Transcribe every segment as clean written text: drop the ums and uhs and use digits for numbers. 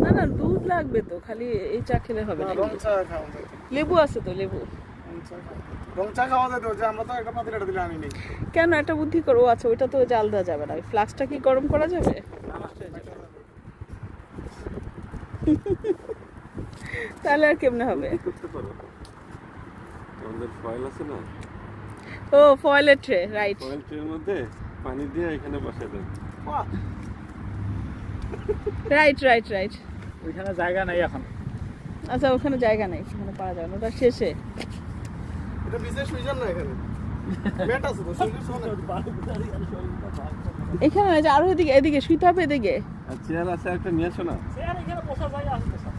না না, দুধ লাগবে তো, খালি এই চা খেলে হবে না। লেবু আছে তো, লেবু। কেন, একটা বুদ্ধি করো। আচ্ছা, ওইটা তো জাল দেওয়া যাবে না। ফ্লাক্সটা কি গরম করা যাবে? তাহলে আর কেমনে হবে? ও, ফয়েলের ট্রে, রাইট। ফয়েল ট্রের মধ্যে পানি দিয়ে এখানে বসাই দেন। Right right right. ওইখানে জায়গা নাই এখন। আচ্ছা, ওখানে জায়গা নেই, ওখানে পারা যাবে না, ওটা শেষে। এটা বিশেষ সুইজার না, এখানে ম্যাট আছে তো, সুইজার শোনা। এখানে আছে, আরো এদিকে, এদিকে শুইতে হবে, এদিকে। আর চেয়ার আছে একটা, নিয়ে আসো না। চেয়ার এখানে বসার জায়গা আছে তো সব।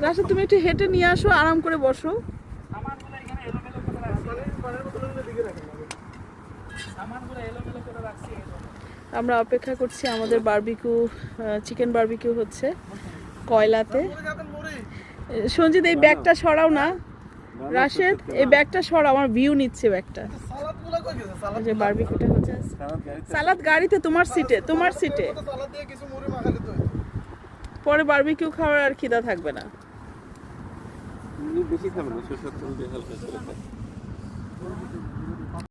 রাশিদ, তুমি একটু হেঁটে নিয়ে আসো, আরাম করে বসো। সামানগুলো এখানে এলোমেলো করে রাখছি। পানির বোতলগুলো দিকে রাখেন। সামানগুলো এলোমেলো করে রাখছি। আমরা অপেক্ষা করছি, আমাদের বারবিকিউ, চিকেন বারবিকিউ হচ্ছে কয়লাতে। সঞ্জিত, এই ব্যাগটা সরাও না। রাশেদ, এই ব্যাগটা সরাও, আমার ভিউ নিচ্ছে ব্যাগটা। সালাদগুলো কই গেছে? সালাদ যে বারবিকিউটা হচ্ছে, সালাদ গাড়িতে, তোমার সিটে, তোমার সিটে। সালাদ দিয়ে কিছু মুড়ি মাখালে তো পরে বারবিকিউ খাওয়ার আর খিদা থাকবে না। বেশি খাবে না, সরষের তেল দিয়ে হালকা করে খাবে।